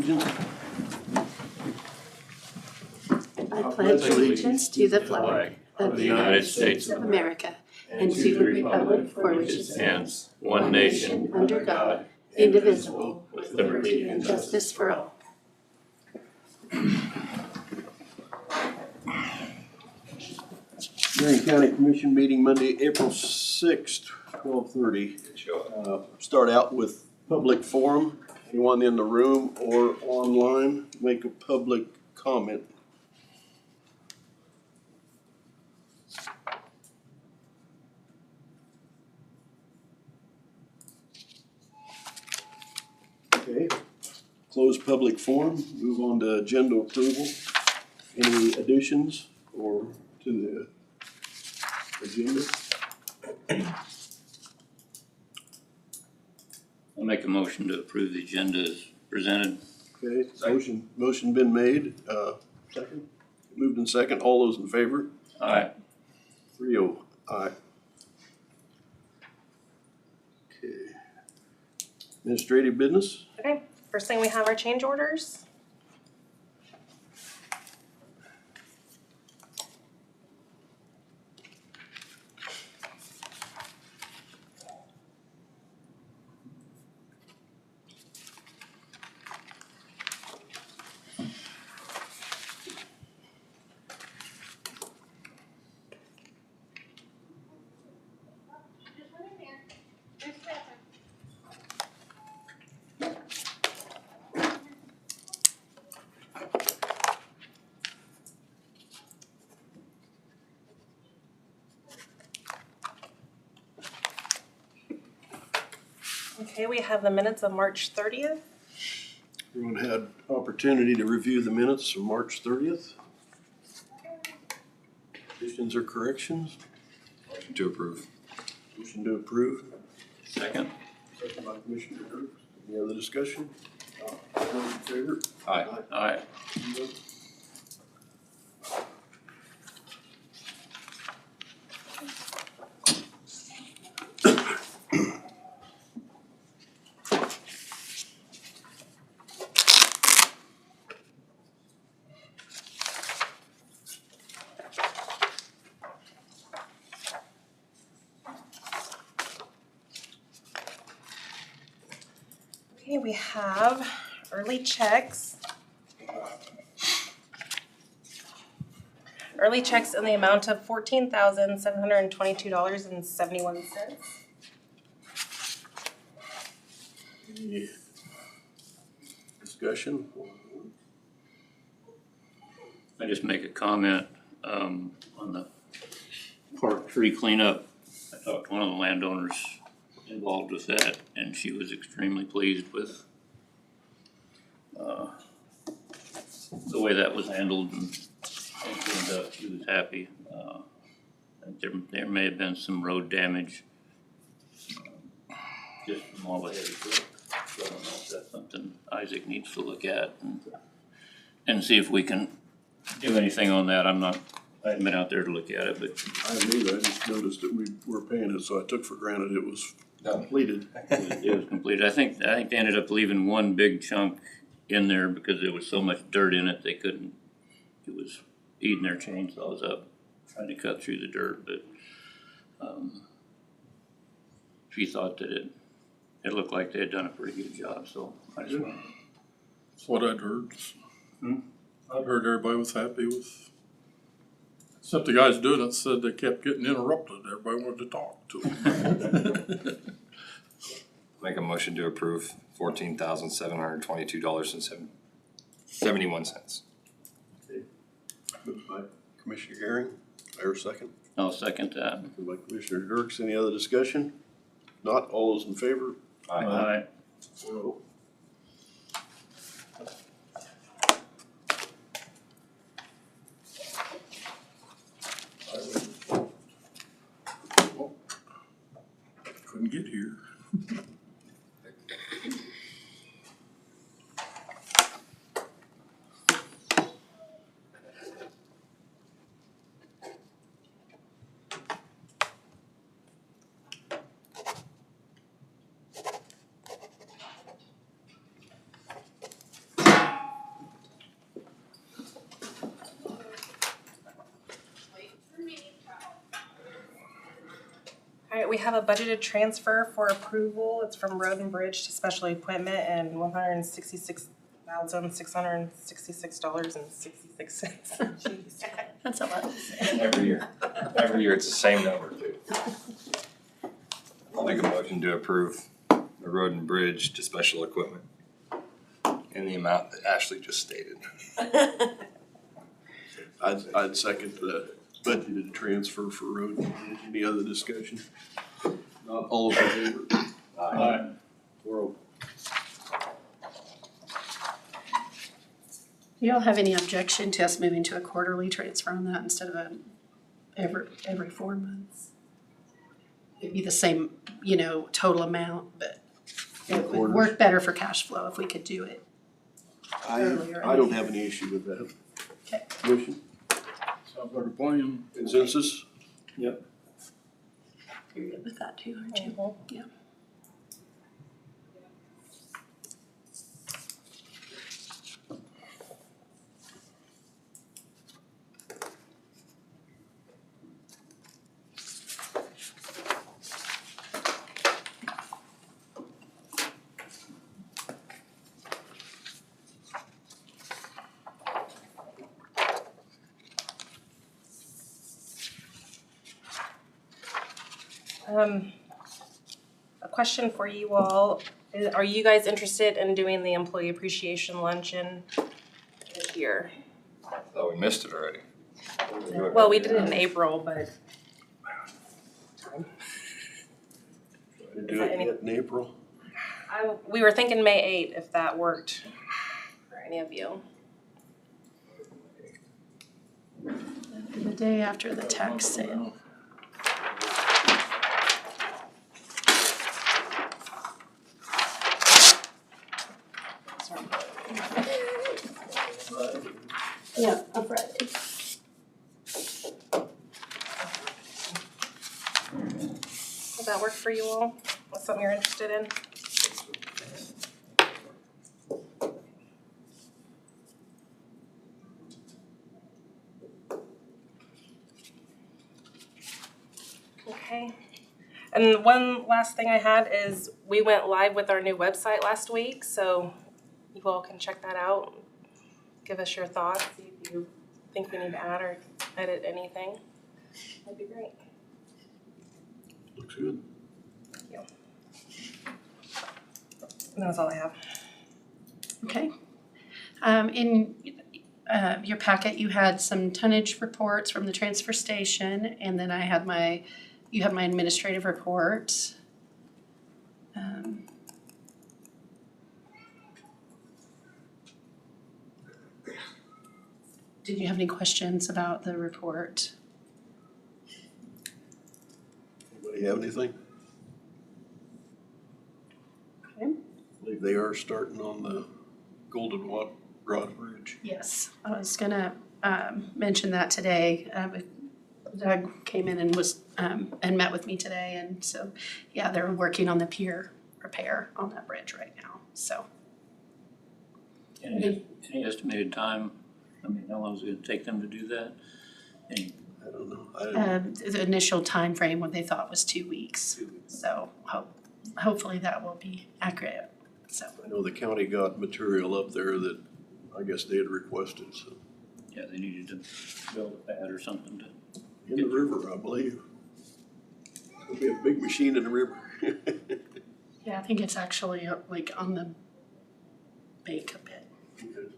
I pledge allegiance to the flag of the United States of America and to the republic for which it stands, one nation, under God, indivisible, with liberty and justice for all. Marion County Commission meeting Monday, April 6th, 12:30. Start out with public forum. Anyone in the room or online make a public comment. Okay, close public forum, move on to agenda approval. Any additions or to the agenda? I'll make a motion to approve the agenda as presented. Okay, motion been made, second, moved in second, all those in favor? Aye. 3-0, aye. Okay. Administrative business? Okay, first thing we have are change orders. Okay, we have the minutes of March 30th. Everyone had opportunity to review the minutes of March 30th. Additions or corrections? Motion to approve. Motion to approve. Second. Second by Commissioner Dirks. Any other discussion? All those in favor? Aye. Aye. Okay, we have early checks. Early checks in the amount of $14,722.71. Any discussion? I just make a comment, on the park tree cleanup. I talked to one of the landowners involved with that, and she was extremely pleased with, the way that was handled and cleaned up. She was happy. There may have been some road damage, just from all the heavy work. So I don't know if that's something Isaac needs to look at and see if we can do anything on that. I haven't been out there to look at it, but I haven't either. I just noticed that we were paying it, so I took for granted it was completed. it was completed. I think they ended up leaving one big chunk in there because there was so much dirt in it, it was eating their chainsaws up, trying to cut through the dirt, but, she thought that it looked like they had done a pretty good job, so I just wanted. That's what I'd heard. I'd heard everybody was happy with, except the guys doing it said they kept getting interrupted. Everybody wanted to talk to them. Make a motion to approve $14,722.71. Moved by Commissioner Herring, or second. I'll second that. Second by Commissioner Dirks. Any other discussion? Not all those in favor? Aye. 4-0. Couldn't get here. we have a budgeted transfer for approval. It's from Road and Bridge to Special Equipment and $166,666.66. That's a lot. Every year. Every year it's the same number too. I'll make a motion to approve the road and bridge to special equipment in the amount that Ashley just stated. I'd second the budgeted transfer for road and bridge. Any other discussion? Not all those in favor? Aye. We're open. Do y'all have any objection to us moving to a quarterly transfer on that instead of every 4 months? It'd be the same, total amount, but it would work better for cash flow if we could do it. I don't have any issue with that. Okay. Commission, Sounds like a plan. consensus? You're good with that too, aren't you? Yeah. A question for you all. Are you guys interested in doing the employee appreciation luncheon this year? Thought we missed it already. Well, we did it in April, but To do it yet in April? we were thinking May 8th if that worked for any of you. The day after the tax sale. Yeah, on Friday. Does that work for you all? What's something you're interested in? Okay. And one last thing I had is we went live with our new website last week, so you all can check that out. Give us your thoughts, see if you think we need to add or edit anything. That'd be great. Looks good. Thank you. And that's all I have. Okay. In your packet, you had some tonnage reports from the transfer station, and then you had my administrative report. Did you have any questions about the report? Anybody have anything? Okay. I believe they are starting on the Golden Rod Bridge. Yes, I was gonna mention that today. Doug came in and and met with me today, and so, yeah, they're working on the pier repair on that bridge right now, so. Any estimated time? I mean, how long is it gonna take them to do that? Any, I don't know. The initial time frame, what they thought was 2 weeks, so hopefully that will be accurate, so. I know the county got material up there that I guess they had requested, so. yeah, they needed to build a pad or something to. In the river, I believe. It'll be a big machine in the river. Yeah, I think it's actually like on the bank a bit.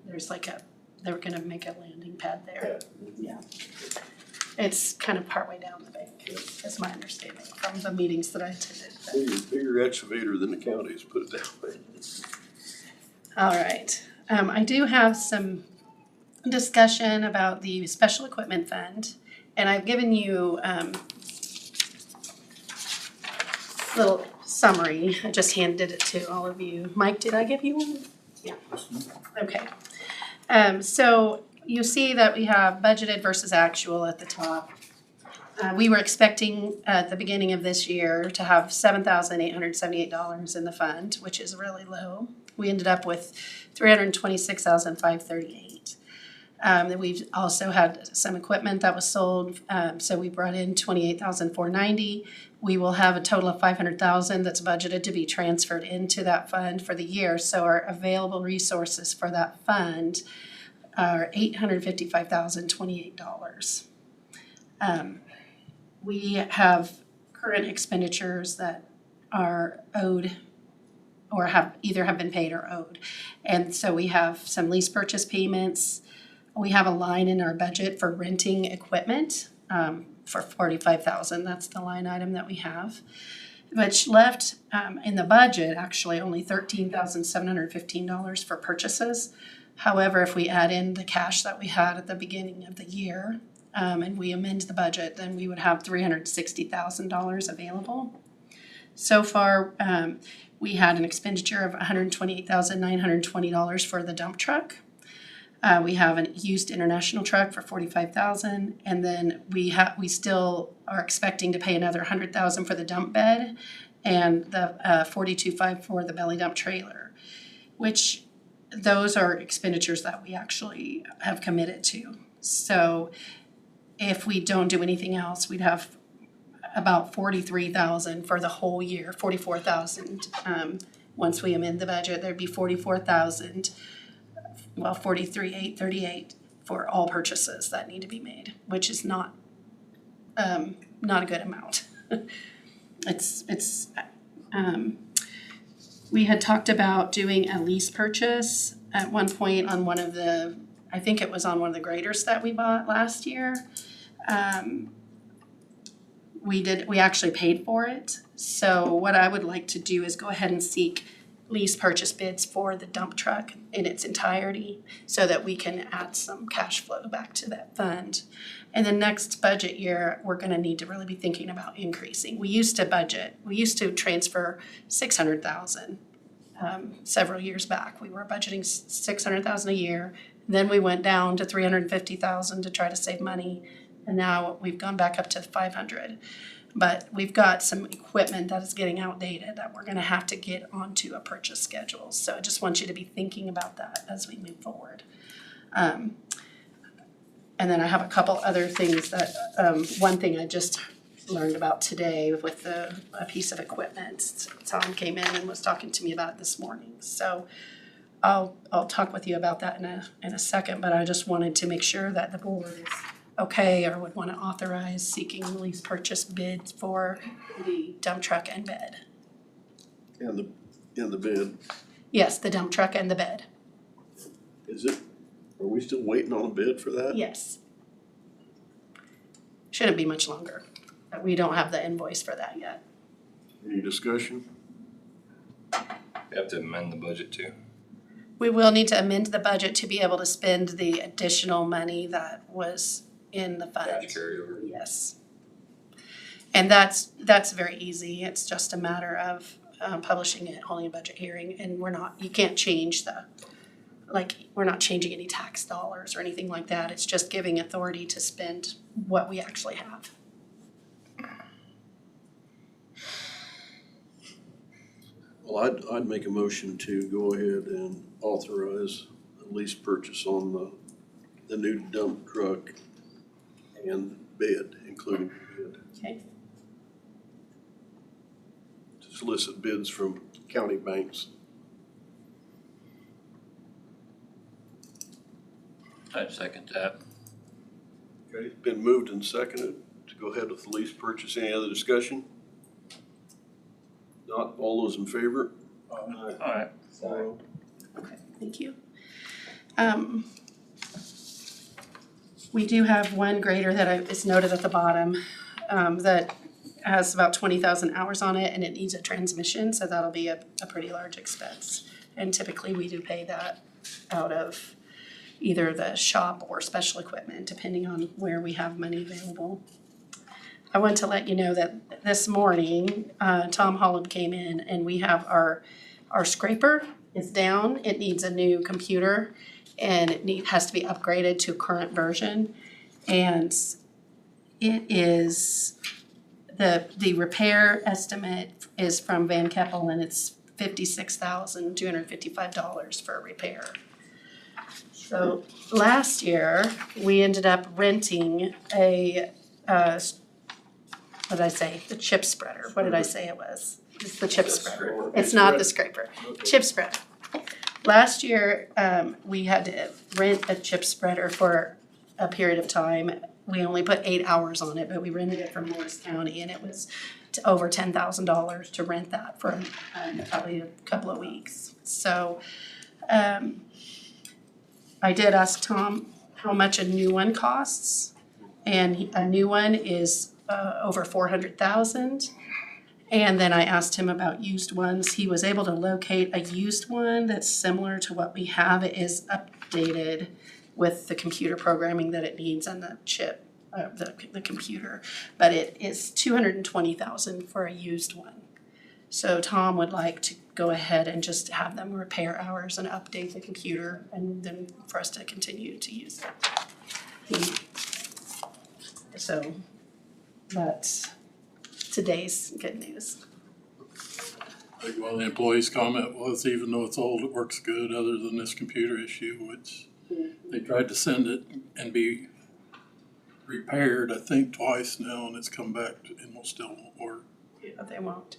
There's they were gonna make a landing pad there. Yeah. It's kind of partway down the bank, is my understanding from the meetings that I attended. Bigger excavator than the county's, put it that way. All right, I do have some discussion about the special equipment fund, and I've given you little summary. I just handed it to all of you. Mike, did I give you one? Yeah. Okay. So you see that we have budgeted versus actual at the top. We were expecting at the beginning of this year to have $7,878 in the fund, which is really low. We ended up with $326,538. Then we've also had some equipment that was sold, so we brought in $28,490. We will have a total of $500,000 that's budgeted to be transferred into that fund for the year. So our available resources for that fund are $855,028. We have current expenditures that are owed or have been paid or owed. And so we have some lease purchase payments. We have a line in our budget for renting equipment for $45,000. That's the line item that we have. Which left in the budget actually only $13,715 for purchases. However, if we add in the cash that we had at the beginning of the year and we amend the budget, then we would have $360,000 available. So far, we had an expenditure of $128,920 for the dump truck. We have a used international truck for $45,000, and then we still are expecting to pay another $100,000 for the dump bed and the $42,500 for the belly dump trailer, which those are expenditures that we actually have committed to. So if we don't do anything else, we'd have about $43,000 for the whole year, $44,000. Once we amend the budget, there'd be $44,000. Well, $43,838 for all purchases that need to be made, which is not a good amount. We had talked about doing a lease purchase at one point on one of the, I think it was on one of the graders that we bought last year. We actually paid for it. So what I would like to do is go ahead and seek lease purchase bids for the dump truck in its entirety so that we can add some cash flow back to that fund. And the next budget year, we're gonna need to really be thinking about increasing. We used to transfer $600,000 several years back. We were budgeting $600,000 a year. Then we went down to $350,000 to try to save money. And now we've gone back up to $500,000. But we've got some equipment that is getting outdated that we're gonna have to get onto a purchase schedule. So I just want you to be thinking about that as we move forward. And then I have a couple other things that, one thing I just learned about today with a piece of equipment. Tom came in and was talking to me about it this morning. So I'll talk with you about that in a second, but I just wanted to make sure that the board is okay or would want to authorize seeking lease purchase bids for the dump truck and bed. And the bid. Yes, the dump truck and the bed. Are we still waiting on a bid for that? Yes. Shouldn't be much longer, but we don't have the invoice for that yet. Any discussion? You have to amend the budget too. We will need to amend the budget to be able to spend the additional money that was in the fund. Cash carryover. Yes. And that's very easy. It's just a matter of publishing it, holding a budget hearing, and you can't change we're not changing any tax dollars or anything like that. It's just giving authority to spend what we actually have. Well, I'd make a motion to go ahead and authorize a lease purchase on the new dump truck and bed, including bed. Okay. To solicit bids from county banks. I'd second that. Okay, it's been moved and seconded to go ahead with the lease purchase. Any other discussion? Not all those in favor? Alright. Okay, thank you. We do have one grader that is noted at the bottom that has about 20,000 hours on it and it needs a transmission, so that'll be a pretty large expense. And typically we do pay that out of either the shop or special equipment, depending on where we have money available. I want to let you know that this morning, Tom Holland came in and we have our scraper is down. It needs a new computer and it has to be upgraded to current version. And it is, the repair estimate is from Van Keppel and it's $56,255 for a repair. So last year, we ended up renting a, what did I say, the chip spreader, what did I say it was? It's the chip spreader, it's not the scraper, chip spreader. Last year, we had to rent a chip spreader for a period of time. We only put 8 hours on it, but we rented it from Morris County, and it was over $10,000 to rent that for probably a couple of weeks. So, I did ask Tom how much a new one costs, and a new one is over 400,000. And then I asked him about used ones. He was able to locate a used one that's similar to what we have. It is updated with the computer programming that it needs on the chip, the computer. But it is 220,000 for a used one. So Tom would like to go ahead and just have them repair ours and update the computer, and then for us to continue to use it. So that's today's good news. I think one of the employees' comment was, even though it's old, it works good, other than this computer issue, which they tried to send it and be repaired, I think twice now, and it's come back and will still won't work. Yeah, they won't.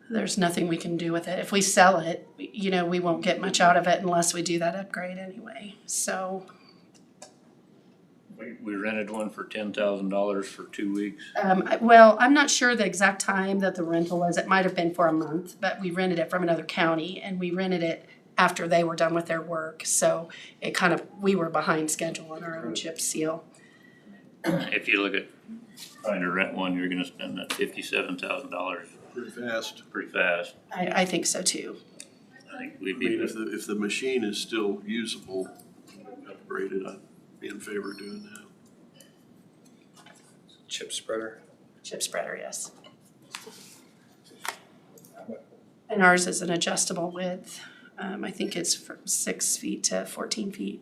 There's nothing we can do with it. If we sell it, you know, we won't get much out of it unless we do that upgrade anyway. So, We rented one for $10,000 for 2 weeks. well, I'm not sure the exact time that the rental was. It might have been for a month, but we rented it from another county, and we rented it after they were done with their work. So it kind of, we were behind schedule on our own chip seal. If you look at trying to rent one, you're gonna spend that $57,000 Pretty fast. pretty fast. I think so too. I think we'd I be, mean, if the machine is still usable, upgraded, I'd be in favor of doing that. Chip spreader. Chip spreader, yes. And ours is an adjustable width. I think it's from 6 feet to 14 feet.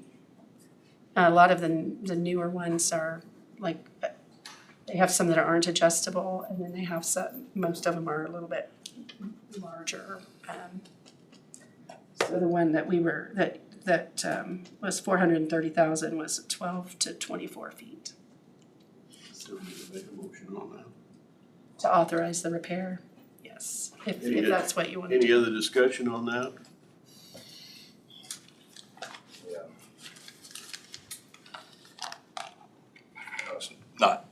A lot of the newer ones are like, they have some that aren't adjustable, and then they have some, most of them are a little bit larger. So the one that we were, that was 430,000 was 12 to 24 feet. Still need to make a motion on that. To authorize the repair, yes, if that's what you want to Any do. other discussion on that? Not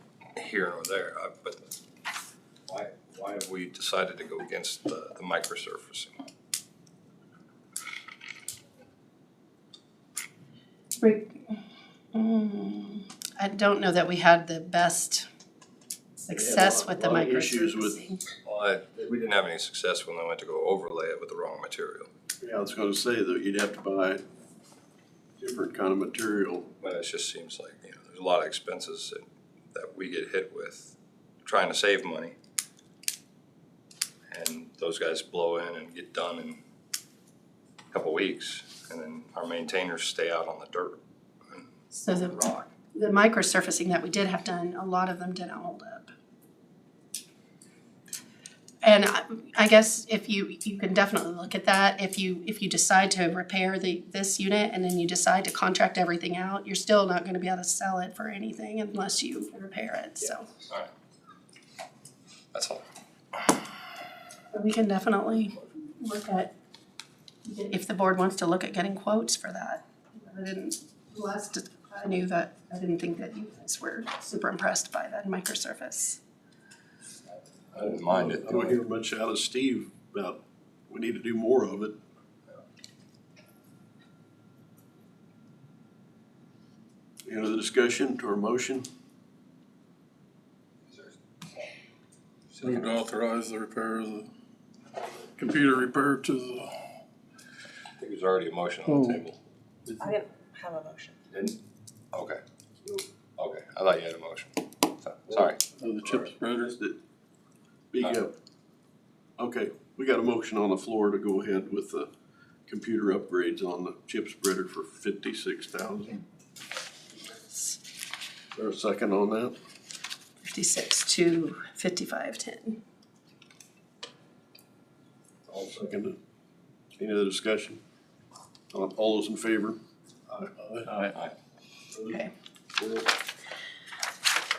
here nor there, but why have we decided to go against the microsurfacing? I don't know that we had the best success with the lot of issues microsurfacing. Well, we didn't have any success when I went to go overlay it with the wrong material. Yeah, I was gonna say that you'd have to buy different kind of material. But it just seems like, there's a lot of expenses that we get hit with trying to save money. And those guys blow in and get done in a couple weeks, and then our maintainers stay out on the dirt So and rock. the microsurfacing that we did have done, a lot of them didn't hold up. And I guess if you can definitely look at that, if you decide to repair this unit and then you decide to contract everything out, you're still not gonna be able to sell it for anything unless you repair it, so. Alright. That's all. We can definitely look at, if the board wants to look at getting quotes for that. Last I knew that, I didn't think that you guys were super impressed by that microsurface. I didn't mind it. I don't hear much out of Steve about, we need to do more of it. Any other discussion to our motion? Move to authorize the repair of the computer repair to the, I think there's already a motion on the table. I didn't have a motion. Didn't? Okay. Okay, I thought you had a motion. Sorry. the chip spreader. Speak up. Okay, we got a motion on the floor to go ahead with the computer upgrades on the chip spreader for $56,000. Is there a second on that? 56 to 5510. I'll second it. Any other discussion? All those in favor? Okay.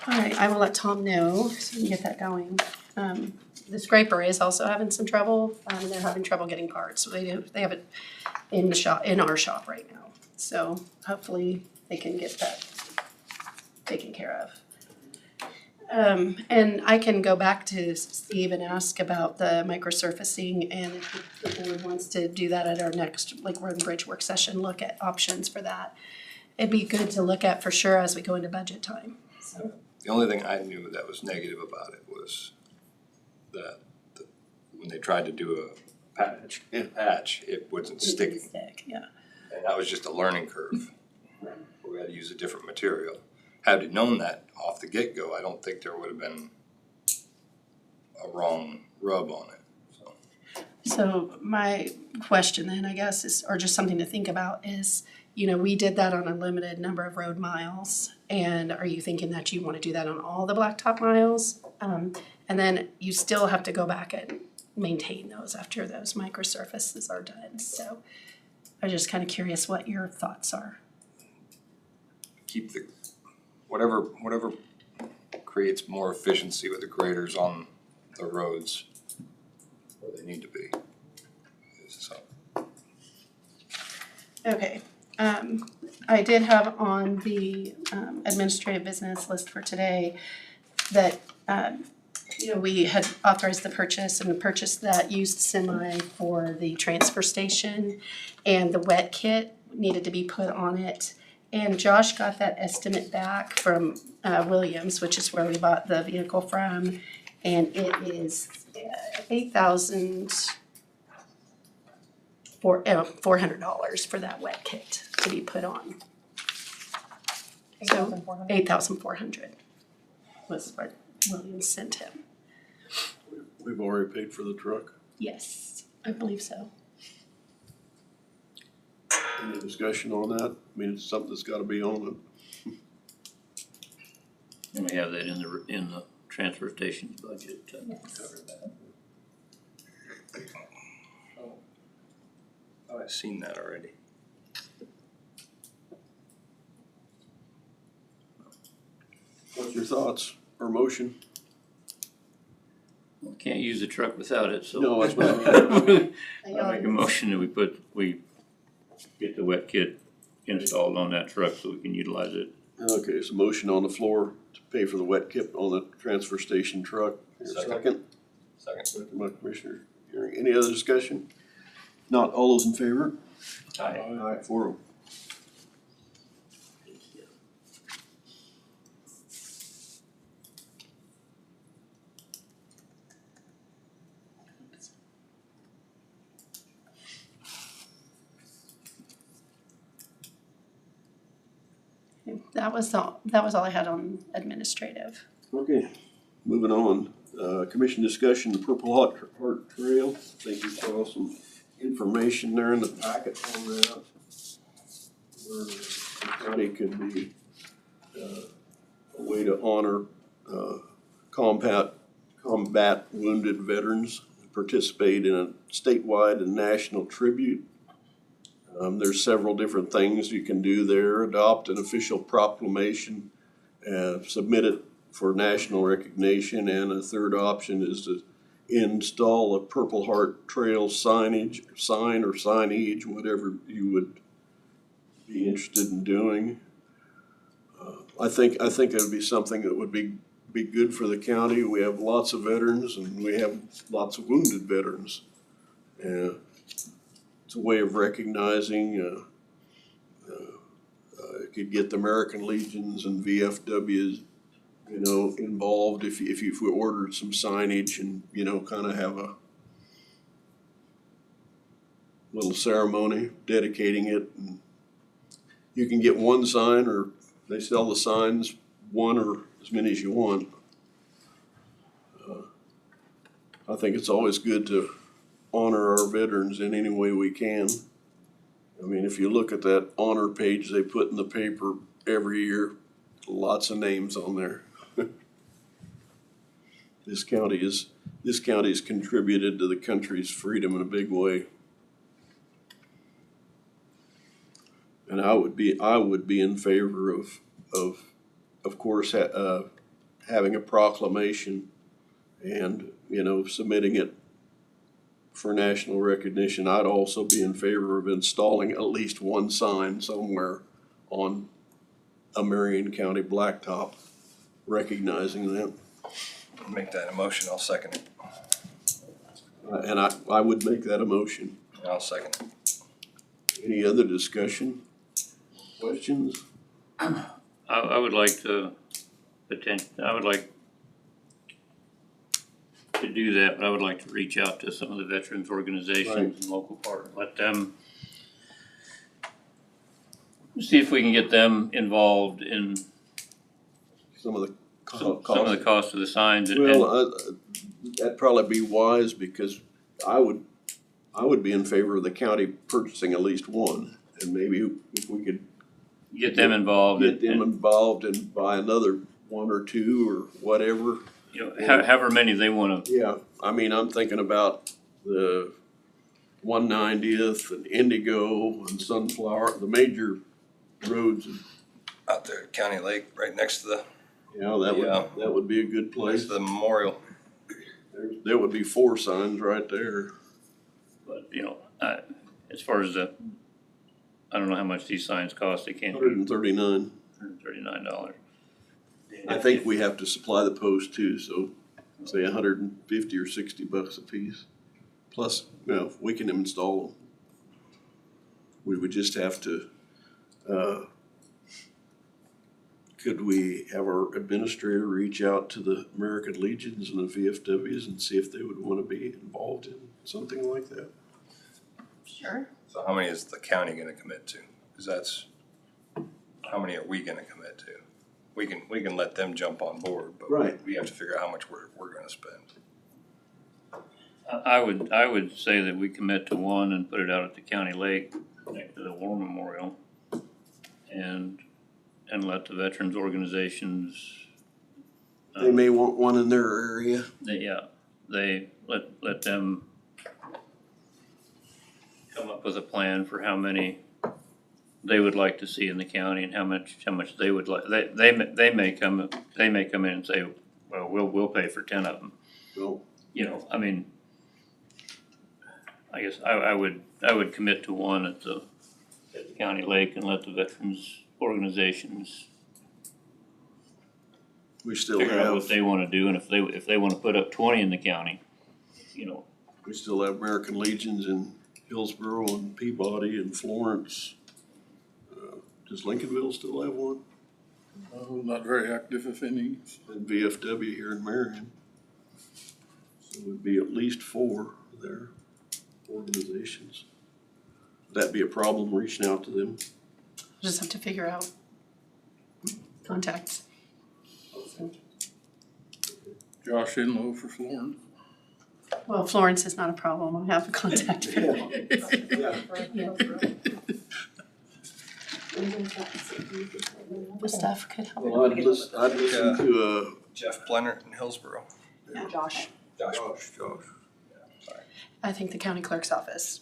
All right, I will let Tom know so we can get that going. The scraper is also having some trouble. They're having trouble getting parts. So they have it in the shop, in our shop right now. So hopefully they can get that taken care of. And I can go back to Steve and ask about the microsurfacing, and if the board wants to do that at our next, like, road and bridge work session, look at options for that. It'd be good to look at for sure as we go into budget time, so. The only thing I knew that was negative about it was that when they tried to do a patch, it wasn't sticking. Stick, yeah. And that was just a learning curve. We had to use a different material. Had we known that off the get-go, I don't think there would have been a wrong rub on it, so. So my question then, I guess, is, or just something to think about is, we did that on a limited number of road miles. And are you thinking that you want to do that on all the blacktop miles? And then you still have to go back and maintain those after those microsurfaces are done. So I'm just kind of curious what your thoughts are. Keep whatever creates more efficiency with the graders on the roads where they need to be. So. Okay. I did have on the administrative business list for today that, we had authorized the purchase and purchased that used semi for the transfer station, and the wet kit needed to be put on it. And Josh got that estimate back from Williams, which is where we bought the vehicle from, and it is $8,400 for that wet kit to be put on. So $8,400 was what Williams sent him. We've already paid for the truck. Yes, I believe so. Any discussion on that? I mean, it's something that's gotta be on it. And we have that in the transfer station's budget to cover that. Oh, I've seen that already. What's your thoughts or motion? We can't use the truck without it, so. No, that's what I mean. I make a motion that we get the wet kit installed on that truck so we can utilize it. Okay, so motion on the floor to pay for the wet kit on the transfer station truck. Second? Second by Commissioner Gearing. Any other discussion? Not all those in favor? Aye. Aye, 4-0. That was all I had on administrative. Okay, moving on. Commission discussion, the Purple Heart Trail. I think you saw some information there in the packet on that. Where the county could be a way to honor combat wounded veterans, participate in a statewide and national tribute. There's several different things you can do there. Adopt an official proclamation, submit it for national recognition, and a third option is to install a Purple Heart Trail sign or signage, whatever you would be interested in doing. I think it would be something that would be good for the county. We have lots of veterans and we have lots of wounded veterans. It's a way of recognizing. It could get the American Legions and VFWs, involved if we ordered some signage and kind of have a little ceremony dedicating it. And you can get one sign, or they sell the signs, one or as many as you want. I think it's always good to honor our veterans in any way we can. I mean, if you look at that honor page they put in the paper every year, lots of names on there. This county has contributed to the country's freedom in a big way. And I would be in favor of course, having a proclamation and, you know, submitting it for national recognition. I'd also be in favor of installing at least one sign somewhere on a Marion County blacktop recognizing them. Make that a motion, I'll second it. And I would make that a motion. I'll second it. Any other discussion? Questions? I would like to do that, but I would like to reach out to some of the veterans organizations and local partners, let them see if we can get them involved in Some of the some of the cost of the signs and. Well, that'd probably be wise because I would be in favor of the county purchasing at least one. And maybe if we could Get them involved. get them involved and buy another one or two or whatever. You know, however many they wanna, Yeah, I mean, I'm thinking about the 190th and Indigo and Sunflower, the major roads. Out there at County Lake, right next to the, Yeah, that would be a good next place. to the memorial. There would be 4 signs right there. but, you know, as far as I don't know how much these signs cost, they can't be $139. $139. I think we have to supply the post too, so say $150 or $60 a piece. Plus, you know, we can install them. We would just have to, could we have our administrator reach out to the American Legions and the VFWs and see if they would want to be involved in something like that? Sure. So how many is the county gonna commit to? Cause that's, how many are we gonna commit to? We can let them jump on board, but Right. we have to figure out how much we're gonna spend. I would say that we commit to one and put it out at the county lake next to the war memorial. And let the veterans organizations. They may want one in their area. They let them come up with a plan for how many they would like to see in the county and how much they would like, they may come in and say, well, we'll pay for 10 of them. So, You know, I mean, I guess I would commit to one at the county lake and let the veterans organizations we still figure out what have, they wanna do, and if they wanna put up 20 in the county, you know, we still have American Legions in Hillsborough and Peabody and Florence. Does Lincolnville still have one? Not very active, if any. And VFW here in Marion. So it would be at least 4 there, organizations. Would that be a problem reaching out to them? Just have to figure out contacts. Josh Inlow for Florence. Well, Florence is not a problem. I have a contact. The stuff could help. Well, I'd listen to Jeff Blenner in Hillsborough. Josh. Josh. I think the county clerk's office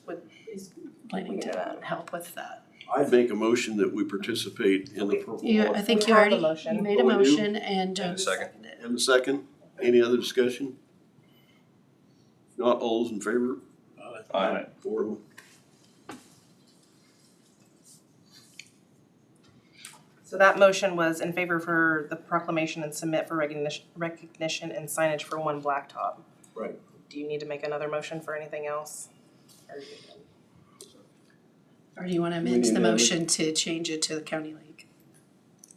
is planning to help with that. I'd make a motion that we participate in the Purple You, I Heart. think We you have already, a motion. you made a Oh, we do? motion and Joan And a second. seconded it. And a second, any other discussion? If not, all those in favor? Aye. 4 of them. So that motion was in favor for the proclamation and submit for recognition and signage for one blacktop. Right. Do you need to make another motion for anything else? Or do you wanna We amend need the to motion to change it to the county lake,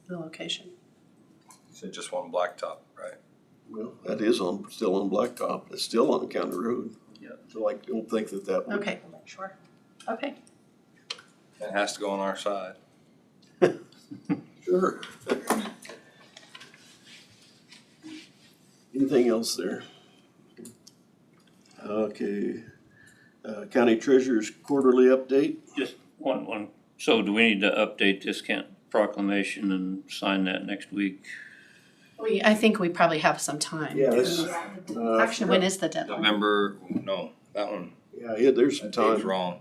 the location? You said just one blacktop, right? Well, that is still on Blacktop. It's still on County Road. Yeah. So I don't think that would. Okay, Sure. okay. It has to go on our side. Sure. Anything else there? Okay, County Treasurer's quarterly update? just one. So do we need to update this proclamation and sign that next week? I think we probably have some time. Yes. Actually, when is the deadline? November, no, that one, Yeah, there's some that date's time. wrong.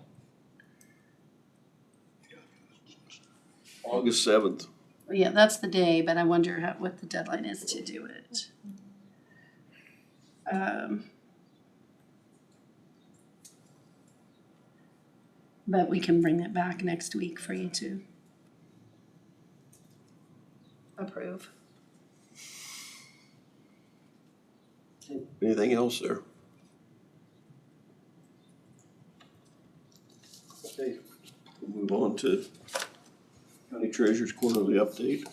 August 7th. Yeah, that's the day, but I wonder what the deadline is to do it. But we can bring that back next week for you to approve. Anything else there? Okay, we'll move on to County Treasurer's Quarterly Update.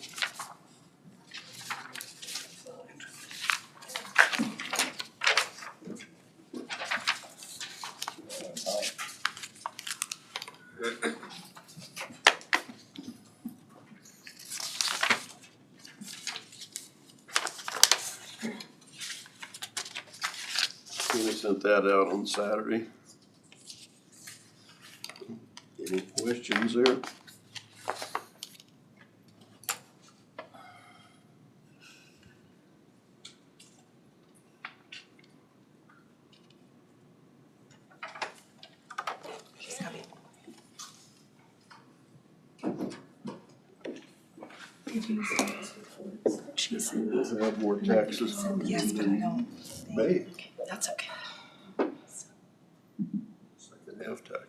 We sent that out on Saturday. Any questions there? She said, We'll have more taxes. yes, but I don't. May, That's okay. second half taxes.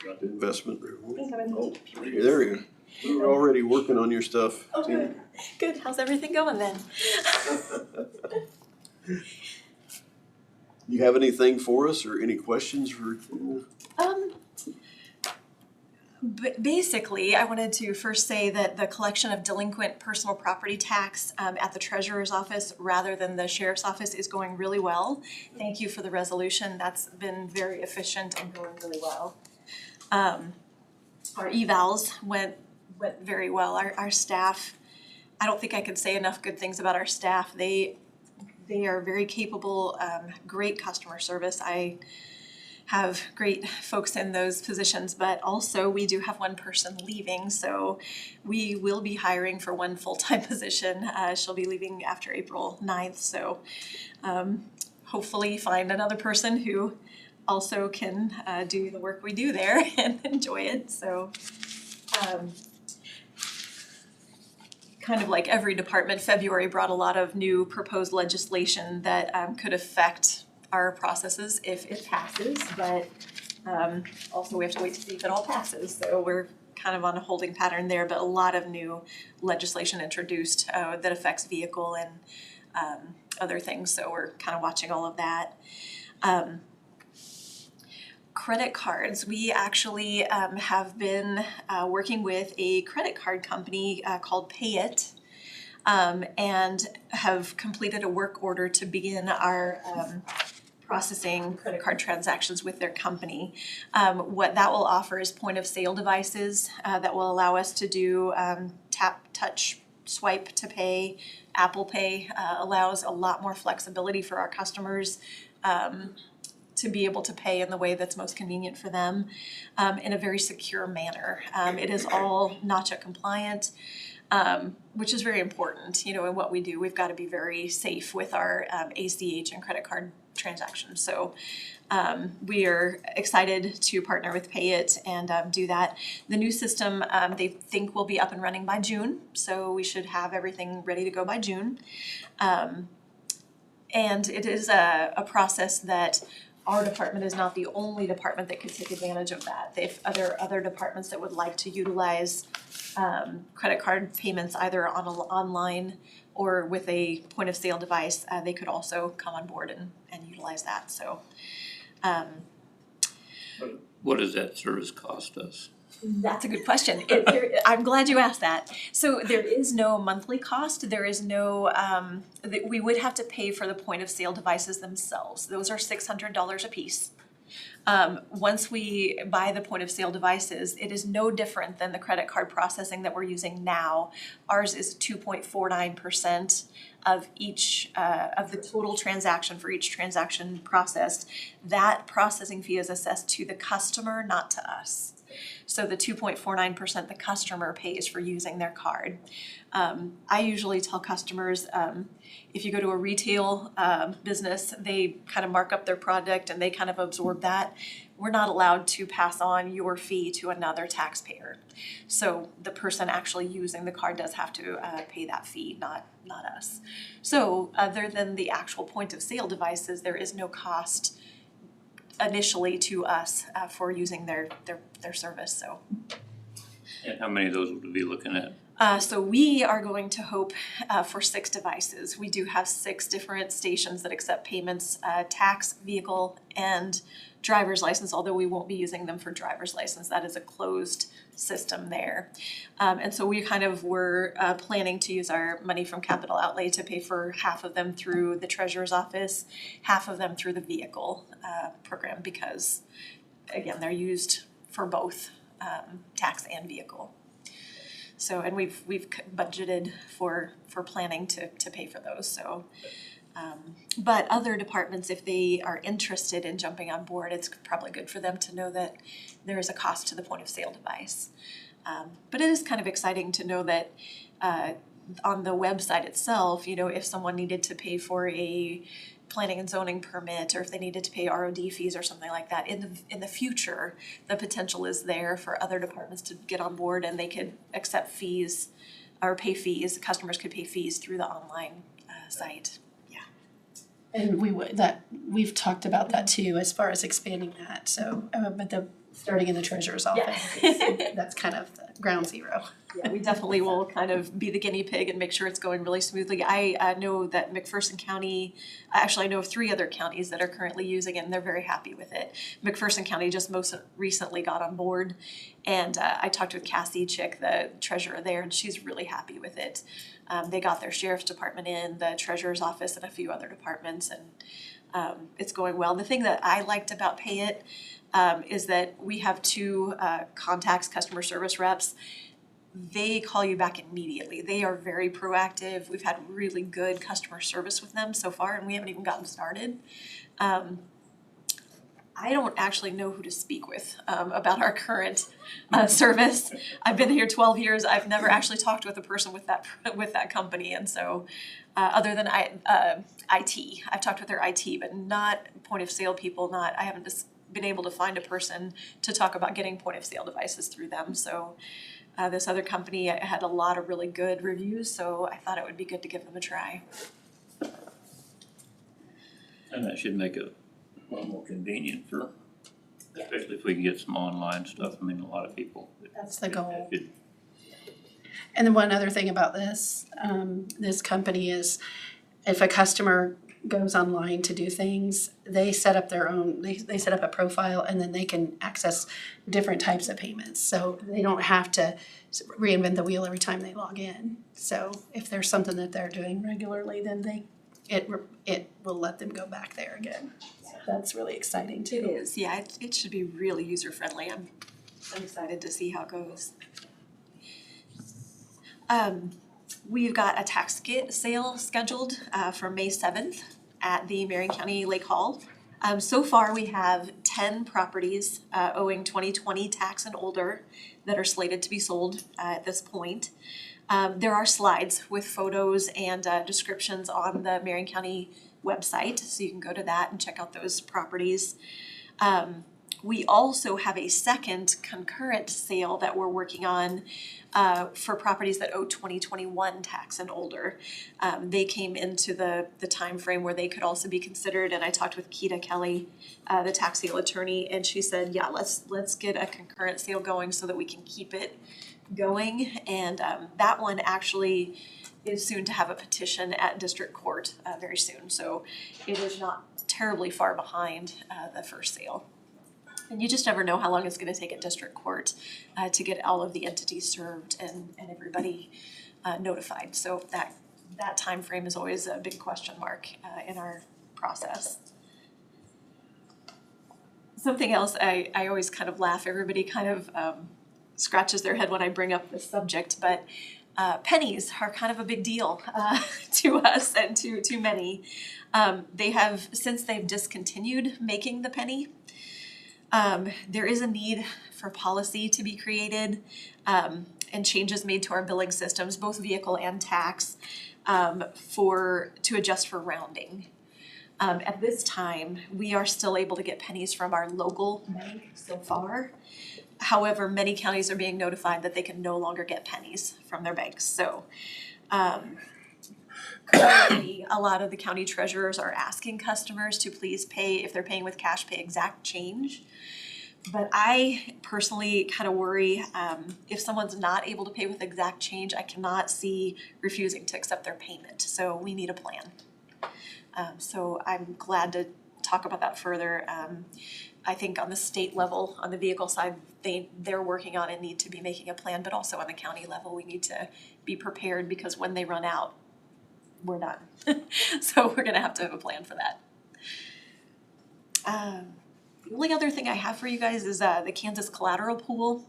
Got the investment reward. Oh, there you go. We're already working on your stuff. Okay. Good, how's everything going then? You have anything for us or any questions for? Basically, I wanted to first say that the collection of delinquent personal property tax at the treasurer's office rather than the sheriff's office is going really well. Thank you for the resolution, that's been very efficient and going really well. Our evals went very well. Our staff, I don't think I could say enough good things about our staff. They are very capable, great customer service. I have great folks in those positions, but also we do have one person leaving, so we will be hiring for one full-time position. She'll be leaving after April 9th, so hopefully find another person who also can do the work we do there and enjoy it. So kind of like every department, February brought a lot of new proposed legislation that could affect our processes if it passes, but also we have to wait to see if it all passes. So we're kind of on a holding pattern there, but a lot of new legislation introduced that affects vehicle and other things. So we're kind of watching all of that. Credit cards, we actually have been working with a credit card company called Pay It, and have completed a work order to begin our processing credit card transactions with their company. What that will offer is point of sale devices that will allow us to do tap, touch, swipe to pay. Apple Pay allows a lot more flexibility for our customers to be able to pay in the way that's most convenient for them in a very secure manner. It is all NACHA compliant, which is very important, in what we do. We've got to be very safe with our ACH and credit card transactions. So we are excited to partner with Pay It and do that. The new system they think will be up and running by June, so we should have everything ready to go by June. And it is a process that our department is not the only department that could take advantage of that. If other departments that would like to utilize credit card payments either online or with a point of sale device, they could also come on board and utilize that. So What does that service cost us? that's a good question. I'm glad you asked that. So there is no monthly cost. There is no, we would have to pay for the point of sale devices themselves. Those are $600 a piece. Once we buy the point of sale devices, it is no different than the credit card processing that we're using now. Ours is 2.49% of each, of the total transaction for each transaction processed. That processing fee is assessed to the customer, not to us. So the 2.49% the customer pays for using their card. I usually tell customers, if you go to a retail business, they kind of mark up their product and they kind of absorb that. we're not allowed to pass on your fee to another taxpayer. So the person actually using the card does have to pay that fee, not us. So other than the actual point of sale devices, there is no cost initially to us for using their service, so. And how many of those would we be looking at? So we are going to hope for 6 devices. We do have 6 different stations that accept payments, tax, vehicle, and driver's license, although we won't be using them for driver's license. That is a closed system there. And so we kind of were planning to use our money from capital outlay to pay for half of them through the treasurer's office, half of them through the vehicle program, because again, they're used for both tax and vehicle. So, and we've budgeted for planning to pay for those, so. But other departments, if they are interested in jumping on board, it's probably good for them to know that there is a cost to the point of sale device. But it is kind of exciting to know that on the website itself, you know, if someone needed to pay for a planning and zoning permit, or if they needed to pay ROD fees or something like that, in the future, the potential is there for other departments to get on board, and they could accept fees or pay fees. Customers could pay fees through the online site. Yeah. And we've talked about that too, as far as expanding that, so, but starting in the treasurer's office, that's kind of the ground zero. Yeah, we definitely will kind of be the guinea pig and make sure it's going really smoothly. I know that McPherson County, actually I know of 3 other counties that are currently using it, and they're very happy with it. McPherson County just most recently got on board, and I talked with Cassie Chick, the treasurer there, and she's really happy with it. They got their sheriff's department in, the treasurer's office, and a few other departments, and it's going well. The thing that I liked about Pay It is that we have 2 contacts, customer service reps. They call you back immediately. They are very proactive. We've had really good customer service with them so far, and we haven't even gotten started. I don't actually know who to speak with about our current service. I've been here 12 years. I've never actually talked with a person with that company, and so other than IT, I've talked with their IT, but not point of sale people. I haven't just been able to find a person to talk about getting point of sale devices through them. So this other company had a lot of really good reviews, so I thought it would be good to give them a try. And that should make it a lot more convenient for, especially if we can get some online stuff. I mean, a lot of people. That's the goal. Should, And then one other thing about this company is, if a customer goes online to do things, they set up their own, they set up a profile, and then they can access different types of payments. So they don't have to reinvent the wheel every time they log in. So if there's something that they're doing regularly, then it will let them go back there again. So that's really exciting too. It is, yeah, it should be really user-friendly. I'm excited to see how it goes. We've got a tax sale scheduled for May 7th at the Marion County Lake Hall. So far, we have 10 properties owing 2020 tax and older that are slated to be sold at this point. There are slides with photos and descriptions on the Marion County website, so you can go to that and check out those properties. We also have a second concurrent sale that we're working on for properties that owe 2021 tax and older. They came into the time frame where they could also be considered, and I talked with Keita Kelly, the tax sale attorney, and she said, yeah, let's get a concurrent sale going so that we can keep it going. And that one actually is soon to have a petition at district court very soon, so it is not terribly far behind the first sale. And you just never know how long it's going to take at district court to get all of the entities served and everybody notified. So that time frame is always a big question mark in our process. Something else, I always kind of laugh. Everybody kind of scratches their head when I bring up this subject, but pennies are kind of a big deal to us and to many. They have, since they've discontinued making the penny, there is a need for policy to be created and changes made to our billing systems, both vehicle and tax, to adjust for rounding. At this time, we are still able to get pennies from our local bank so far. However, many counties are being notified that they can no longer get pennies from their banks, so currently, a lot of the county treasurers are asking customers to please pay, if they're paying with cash, pay exact change. But I personally kind of worry, if someone's not able to pay with exact change, I cannot see refusing to accept their payment, so we need a plan. So I'm glad to talk about that further. I think on the state level, on the vehicle side, they're working on and need to be making a plan, but also on the county level, we need to be prepared because when they run out, we're done. So we're gonna have to have a plan for that. The only other thing I have for you guys is the Kansas collateral pool.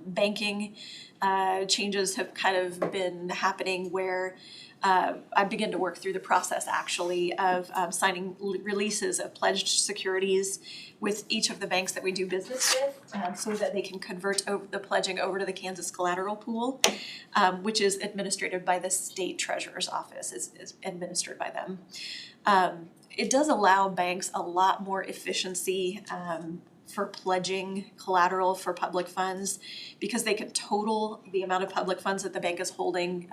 Banking changes have kind of been happening where I begin to work through the process actually of signing releases of pledged securities with each of the banks that we do business with, so that they can convert over the pledging over to the Kansas collateral pool, which is administered by the state treasurer's office, is administered by them. It does allow banks a lot more efficiency for pledging collateral for public funds because they can total the amount of public funds that the bank is holding,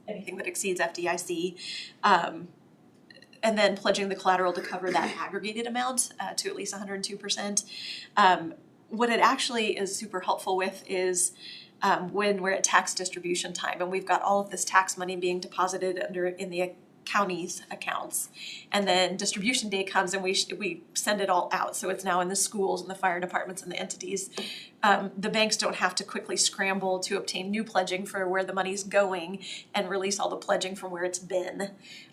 anything that exceeds FDIC, and then pledging the collateral to cover that aggregated amount to at least 102%. What it actually is super helpful with is when we're at tax distribution time and we've got all of this tax money being deposited in the county's accounts, and then distribution day comes and we send it all out, so it's now in the schools and the fire departments and the entities. The banks don't have to quickly scramble to obtain new pledging for where the money's going and release all the pledging from where it's been.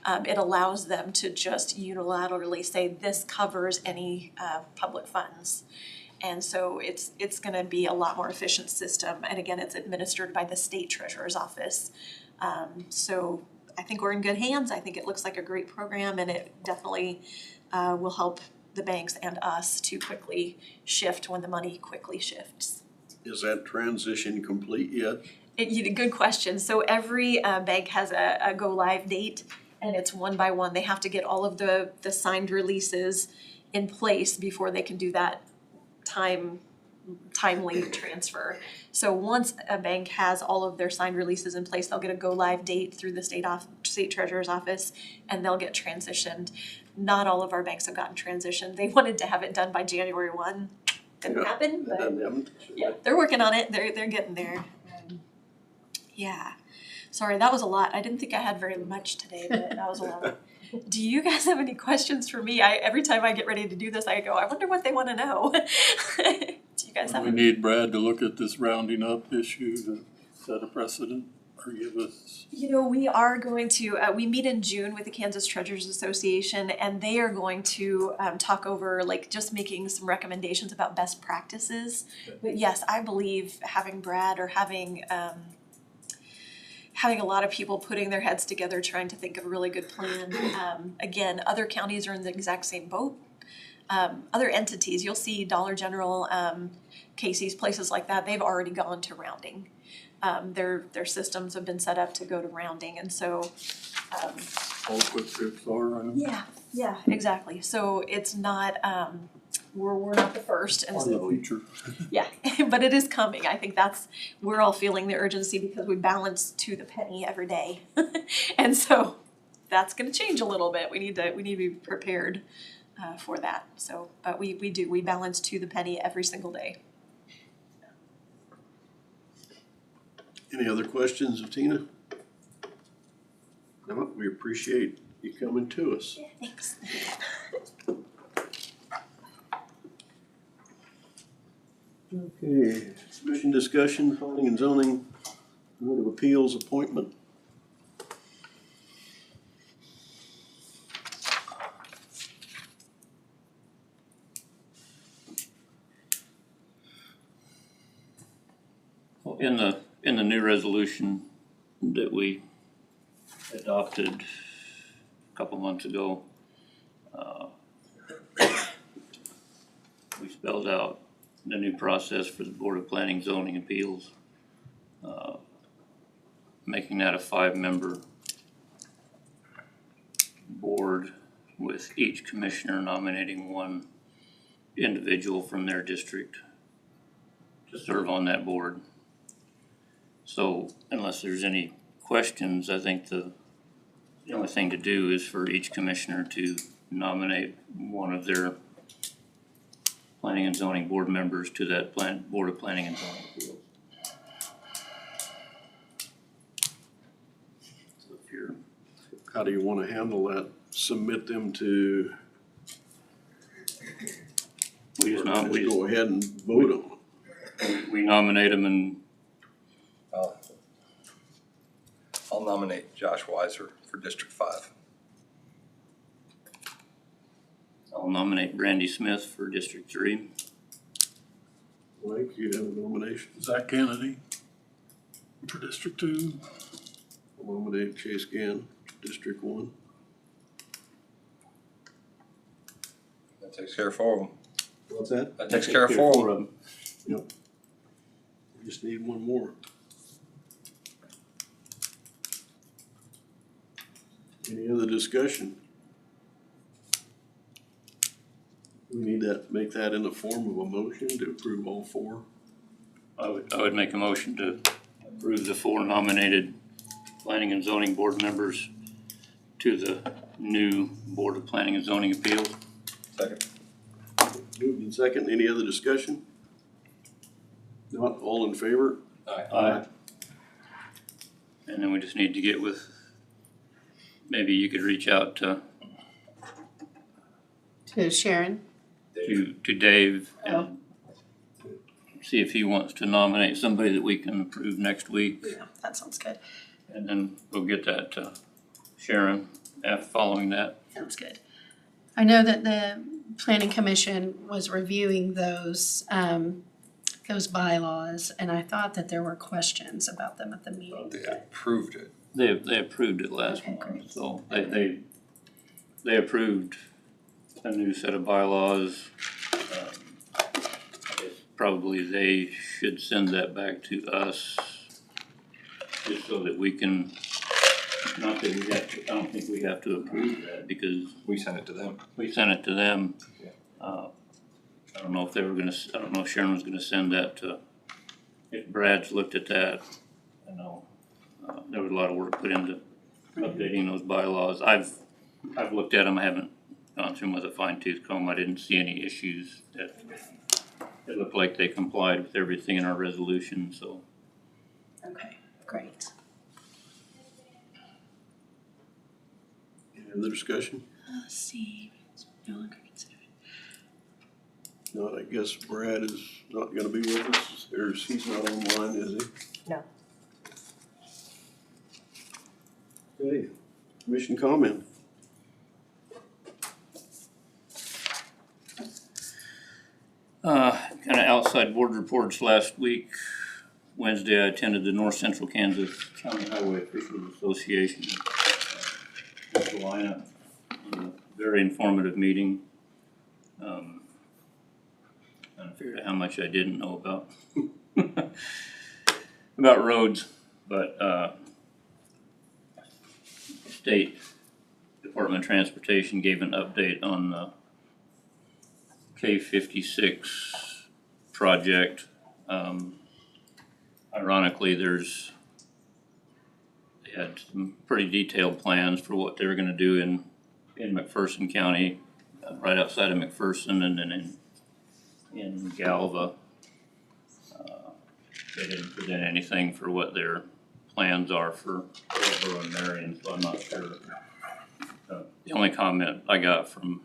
It allows them to just unilaterally say this covers any public funds. And so it's gonna be a lot more efficient system, and again, it's administered by the state treasurer's office. So I think we're in good hands. I think it looks like a great program, and it definitely will help the banks and us to quickly shift when the money quickly shifts. Is that transition complete yet? Good question. So every bank has a go live date, and it's one by one. They have to get all of the signed releases in place before they can do that timely transfer. So once a bank has all of their signed releases in place, they'll get a go live date through the state treasurer's office, and they'll get transitioned. Not all of our banks have gotten transitioned. They wanted to have it done by January 1. Didn't happen, but yeah, they're working on it. They're getting there. Yeah. Sorry, that was a lot. I didn't think I had very much today, but that was a lot. Do you guys have any questions for me? Every time I get ready to do this, I go, I wonder what they want to know. Do you guys have We need Brad to look at this rounding up issue to set a precedent or give us. You know, we are going to, we meet in June with the Kansas Treasurers Association, and they are going to talk over like just making some recommendations about best practices. But yes, I believe having Brad or having a lot of people putting their heads together trying to think of a really good plan. Again, other counties are in the exact same boat. Other entities, you'll see Dollar General, Casey's, places like that, they've already gone to rounding. Their systems have been set up to go to rounding, and so All quick trips are. yeah, exactly. So it's not we're not the first, and so future. yeah, but it is coming. I think we're all feeling the urgency because we balance to the penny every day, and so that's going to change a little bit. We need to be prepared for that. So, but we balance to the penny every single day. Any other questions of Tina? No, we appreciate you coming to us. Yeah, thanks. Okay, commission discussion, planning and zoning, Board of Appeals appointment. Well, in the new resolution that we adopted a couple months ago, we spelled out the new process for the Board of Planning Zoning Appeals, making that a 5-member board with each commissioner nominating one individual from their district to serve on that board. So unless there's any questions, I think the only thing to do is for each commissioner to nominate one of their planning and zoning board members to that board of planning and zoning appeals. So if you're, How do you wanna handle that? Submit them to, we just go ahead and vote on them? we nominate them and I'll nominate Josh Weiser for District 5. I'll nominate Brandy Smith for District 3. Mike, you have a nomination? Zach Kennedy for District 2. I'll nominate Chase Gann, District 1. That takes care of 4 of them. What's that? That takes care of 4 of them. Yep. We just need one more. Any other discussion? We need to make that in the form of a motion to approve all 4. I would make a motion to approve the 4 nominated planning and zoning board members to the new Board of Planning and Zoning Appeals. Second. Moved and second, any other discussion? Not all in favor? Aye. And then we just need to get with, maybe you could reach out to Sharon. to Dave and see if he wants to nominate somebody that we can approve next week. Yeah, that sounds good. And then we'll get that to Sharon after following that. Sounds good. I know that the planning commission was reviewing those bylaws, and I thought that there were questions about them at the meeting. They approved it. They approved it last Okay, month, great. so they approved a new set of bylaws. Probably they should send that back to us just so that we can, not that we have to, I don't think we have to approve that because We sent it to them. we sent it to them. Yeah. I don't know if they were gonna, I don't know if Sharon was gonna send that to, if Brad's looked at that. I know, there was a lot of work put into updating those bylaws. I've looked at them, I haven't gone through them with a fine tooth comb. I didn't see any issues that, it looked like they complied with everything in our resolution, so. Okay, great. Any other discussion? Let's see. No longer considered. No, I guess Brad is not gonna be with us, or he's not online, is he? No. Okay, commission comment. Kinda outside board reports last week. Wednesday, I attended the North Central Kansas County Highway Officials Association in Carolina. Very informative meeting. Trying to figure out how much I didn't know about roads, but State Department of Transportation gave an update on the K-56 project. Ironically, they had some pretty detailed plans for what they were gonna do in McPherson County, right outside of McPherson, and then in Galva. They didn't present anything for what their plans are for Hillsborough and Marion, so I'm not sure. The only comment I got from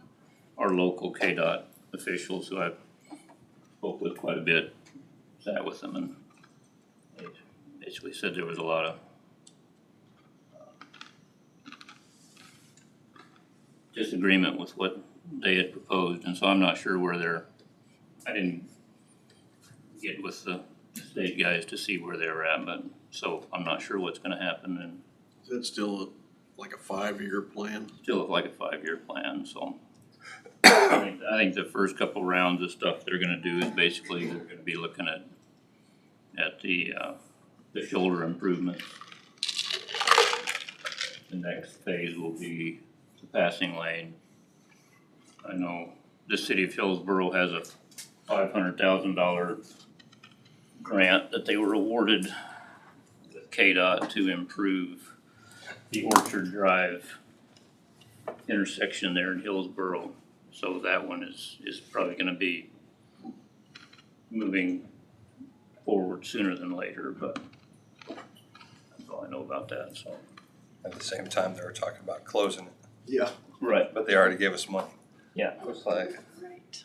our local KDOT officials who I spoke with quite a bit, sat with them, and they basically said there was a lot of disagreement with what they had proposed, and so I'm not sure where I didn't get with the state guys to see where they were at, but, so I'm not sure what's gonna happen, and Is that still like a 5-year plan? still look like a 5-year plan, so. I think the first couple rounds of stuff they're gonna do is basically, they're gonna be looking at the shoulder improvements. The next phase will be the passing lane, I know the city of Hillsborough has a $500,000 grant that they were awarded with KDOT to improve the Orchard Drive intersection there in Hillsborough. So that one is probably gonna be moving forward sooner than later, but that's all I know about that, so. At the same time, they were talking about closing it, Yeah, Right. but they already gave us money. Yeah. It's like, Right.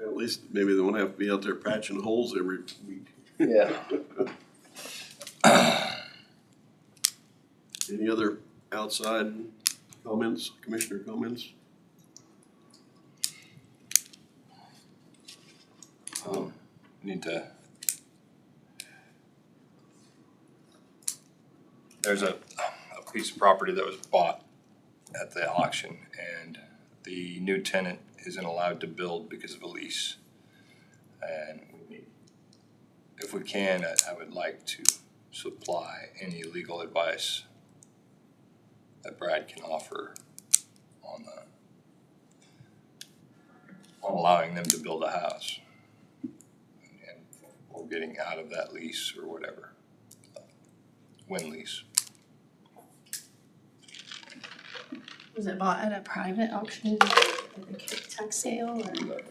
at least maybe they won't have to be out there patching holes every week. yeah. Any other outside comments, commissioner comments? Need to. There's a piece of property that was bought at the auction, and the new tenant isn't allowed to build because of a lease. And if we can, I would like to supply any legal advice that Brad can offer on allowing them to build a house. Or getting out of that lease or whatever, win lease. Was it bought at a private auction, at a tax sale, or?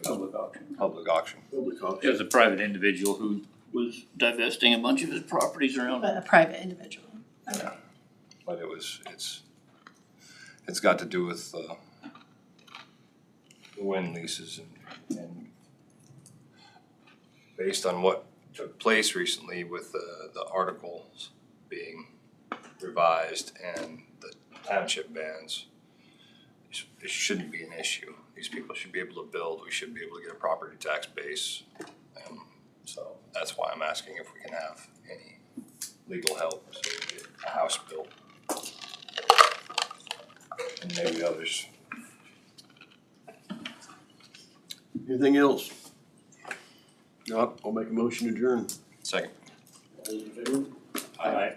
Public auction. Public auction. Public It auction. was a private individual who was divesting a bunch of his properties around. But a private individual. Okay. But it's got to do with the win leases and based on what took place recently with the articles being revised and the township bans, it shouldn't be an issue. These people should be able to build, we should be able to get a property tax base. So that's why I'm asking if we can have any legal help so we get a house built. And maybe others. Anything else? Not, I'll make a motion to adjourn. Second. All in favor? Aye.